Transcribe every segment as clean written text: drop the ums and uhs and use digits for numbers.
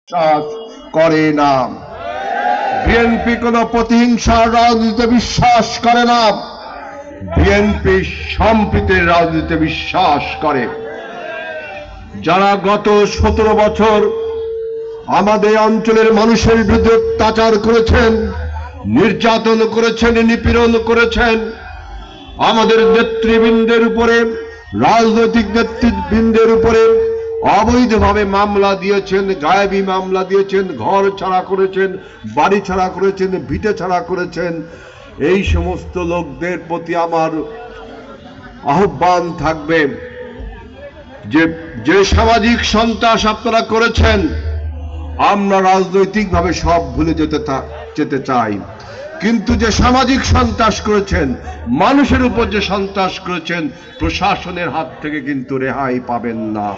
বিশ্বাস করে না। বিএনপি কোনো প্রতিহিংসার রাজনীতিতে বিশ্বাস করে না। বিএনপি সম্প্রীতির রাজনীতিতে বিশ্বাস করে। যারা গত 17 বছর আমাদের অঞ্চলের মানুষের বিরুদ্ধে অত্যাচার করেছেন, নির্যাতন করেছেন, নিপীড়ন করেছেন, আমাদের নেতৃবৃন্দের উপরে, রাজনৈতিক নেতৃবৃন্দের উপরে অবৈধভাবে মামলা দিয়েছেন, গায়েবী মামলা দিয়েছেন, ঘর ছাড়া করেছেন, বাড়ি ছাড়া করেছেন, ভিটে ছাড়া করেছেন, এই সমস্ত লোকদের প্রতি আমার আহ্বান থাকবে যে সামাজিক সন্ত্রাস আপনারা করেছেন, আমরা রাজনৈতিকভাবে সব ভুলে যেতে চাই, কিন্তু যে সামাজিক সন্ত্রাস করেছেন, মানুষের উপর যে সন্ত্রাস করেছেন, প্রশাসনের হাত থেকে কিন্তু রেহাই পাবেন না।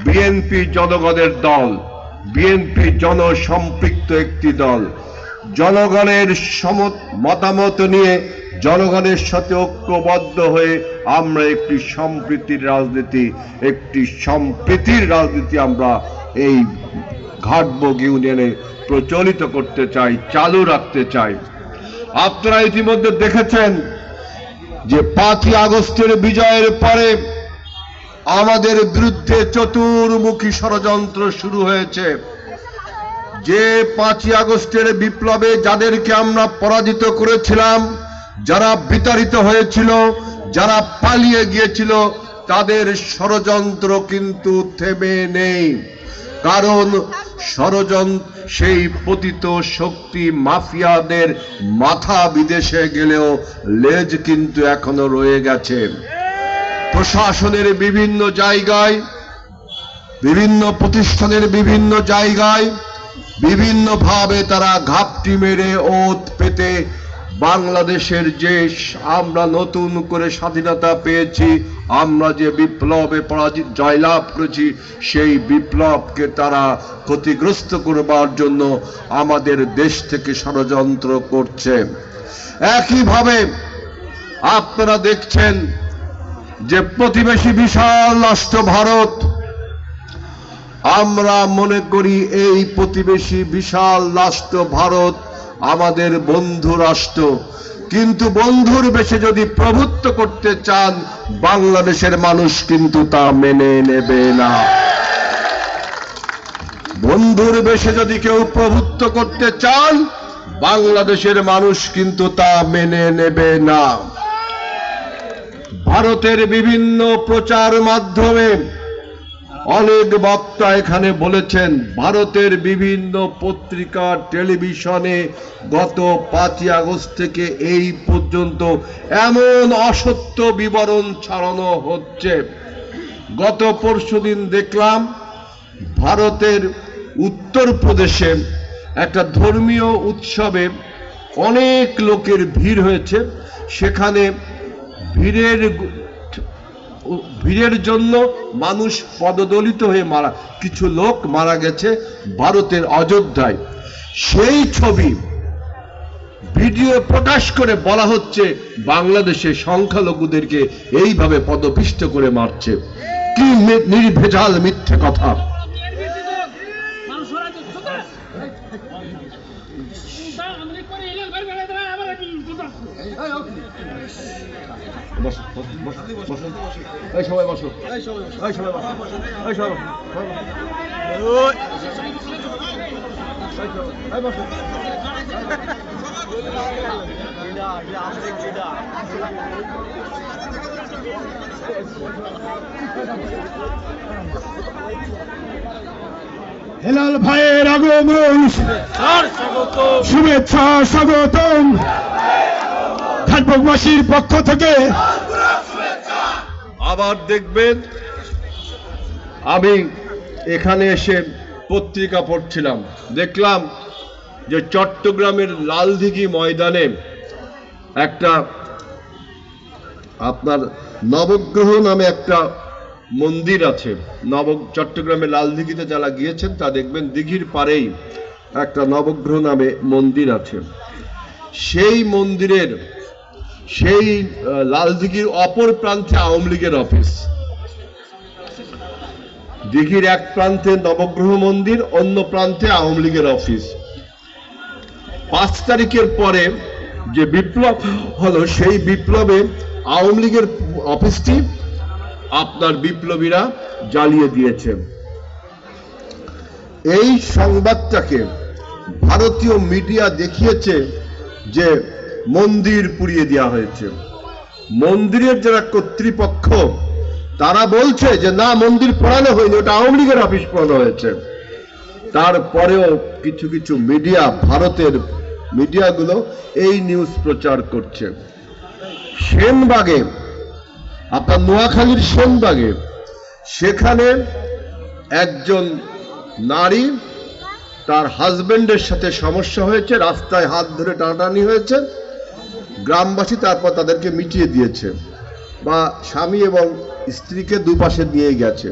বিএনপি জনগণের দল, বিএনপি জনসম্পৃক্ত একটি দল। জনগণের মতামত নিয়ে জনগণের সাথে ঐক্যবদ্ধ হয়ে আমরা একটি সম্প্রীতির রাজনীতি আমরা এই ঘাটবগ ইউনিয়নে প্রচলিত করতে চাই, চালু রাখতে চাই। আপনারা ইতিমধ্যে দেখেছেন যে 5ই আগস্টের বিজয়ের পরে আমাদের বিরুদ্ধে চতুর্মুখী ষড়যন্ত্র শুরু হয়েছে। যে 5ই আগস্টের বিপ্লবে যাদেরকে আমরা পরাজিত করেছিলাম, যারা বিতাড়িত হয়েছিল, যারা পালিয়ে গিয়েছিল, তাদের ষড়যন্ত্র কিন্তু থেমে নেই। কারণ সেই পতিত শক্তি মাফিয়াদের মাথা বিদেশে গেলেও লেজ কিন্তু এখনো রয়ে গেছে। প্রশাসনের বিভিন্ন জায়গায়, বিভিন্ন প্রতিষ্ঠানের বিভিন্ন জায়গায় বিভিন্নভাবে তারা ঘাপটি মেরে ওত পেতে বাংলাদেশের যে আমরা নতুন করে স্বাধীনতা পেয়েছি, আমরা যে বিপ্লবে জয়লাভ করেছি, সেই বিপ্লবকে তারা ক্ষতিগ্রস্ত করবার জন্য আমাদের দেশ থেকে ষড়যন্ত্র করছে। একইভাবে আপনারা দেখছেন যে প্রতিবেশী বিশাল রাষ্ট্র ভারত, আমরা মনে করি এই প্রতিবেশী বিশাল রাষ্ট্র ভারত আমাদের বন্ধু রাষ্ট্র, কিন্তু বন্ধুর বেশে যদি প্রভুত্ব করতে চান, বাংলাদেশের মানুষ কিন্তু তা মেনে নেবে না। বন্ধুর বেশে যদি কেউ প্রভুত্ব করতে চান, বাংলাদেশের মানুষ কিন্তু তা মেনে নেবে না। ভারতের বিভিন্ন প্রচার মাধ্যমে অনেক বক্তা এখানে বলেছেন, ভারতের বিভিন্ন পত্রিকা, টেলিভিশনে গত 5ই আগস্ট থেকে এই পর্যন্ত এমন অসত্য বিবরণ ছড়ানো হচ্ছে। গত পরশুদিন দেখলাম ভারতের উত্তরপ্রদেশে একটা ধর্মীয় উৎসবে অনেক লোকের ভিড় হয়েছে। সেখানে ভিড়ের জন্য মানুষ পদদলিত হয়ে কিছু লোক মারা গেছে ভারতের অযোধ্যায়। সেই ছবি ভিডিও প্রকাশ করে বলা হচ্ছে বাংলাদেশে সংখ্যালঘুদেরকে এইভাবে পদপিষ্ট করে মারছে। কি নির্ভেজাল মিথ্যে কথা! সবাই বসো, হেলাল ভাইয়ের আগমন, শুভেচ্ছা, স্বাগতম ঘাটবগবাসীর পক্ষ থেকে। আবার দেখবেন, আমি এখানে এসে পত্রিকা পড়ছিলাম, দেখলাম যে চট্টগ্রামের লালদিঘি ময়দানে একটা আপনার নবগ্রহ নামে একটা মন্দির আছে। চট্টগ্রামের লালদিঘিতে যারা গিয়েছেন তা দেখবেন দিঘির পাড়েই একটা নবগ্রহ নামে মন্দির আছে। সেই মন্দিরের লালদিঘির অপর প্রান্তে আওয়ামী লীগের অফিস। দিঘির এক প্রান্তে নবগ্রহ মন্দির, অন্য প্রান্তে আওয়ামী লীগের অফিস। 5 তারিখের পরে যে বিপ্লব হলো, সেই বিপ্লবে আওয়ামী লীগের অফিসটি আপনার বিপ্লবীরা জ্বালিয়ে দিয়েছে। এই সংবাদটাকে ভারতীয় মিডিয়া দেখিয়েছে যে মন্দির পুড়িয়ে দেওয়া হয়েছে। মন্দিরের যারা কর্তৃপক্ষ তারা বলছে যে না, মন্দির পোড়ানো হয়নি, ওটা আওয়ামী লীগের অফিস পোড়ানো হয়েছে। তারপরেও কিছু কিছু মিডিয়া, ভারতের মিডিয়াগুলো এই নিউজ প্রচার করছে। সেনবাগে, আপনার নোয়াখালীর সেনবাগে, সেখানে একজন নারী, তার হাজবেন্ডের সাথে সমস্যা হয়েছে, রাস্তায় হাত ধরে টানাটানি হয়েছে, গ্রামবাসী তারপর তাদেরকে মিটিয়ে দিয়েছে, বা স্বামী এবং স্ত্রীকে দুপাশে নিয়ে গেছে।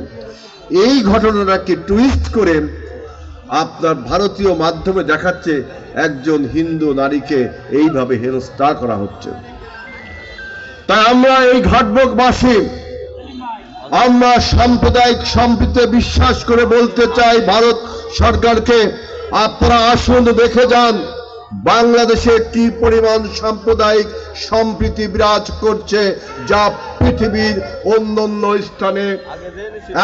এই ঘটনাটাকে টুইস্ট করে আপনার ভারতীয় মাধ্যমে দেখাচ্ছে একজন হিন্দু নারীকে এইভাবে হেনস্থা করা হচ্ছে। তাই আমরা এই ঘাটবকবাসী, আমরা সাম্প্রদায়িক সম্প্রীতিতে বিশ্বাস করে বলতে চাই ভারত সরকারকে, আপনারা আসুন দেখে যান বাংলাদেশে কি পরিমাণ সাম্প্রদায়িক সম্প্রীতি বিরাজ করছে, যা পৃথিবীর অন্যান্য স্থানে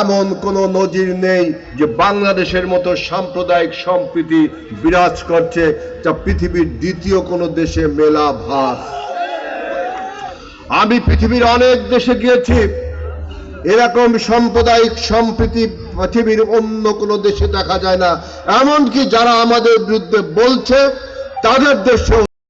এমন কোনো নজির নেই যে বাংলাদেশের মতো সাম্প্রদায়িক সম্প্রীতি বিরাজ করছে, যা পৃথিবীর দ্বিতীয় কোনো দেশে মেলা ভার। আমি পৃথিবীর অনেক দেশে গিয়েছি, এরকম সাম্প্রদায়িক সম্প্রীতি পৃথিবীর অন্য কোনো দেশে দেখা যায় না। এমনকি যারা আমাদের বিরুদ্ধে বলছে তাদের দেশেও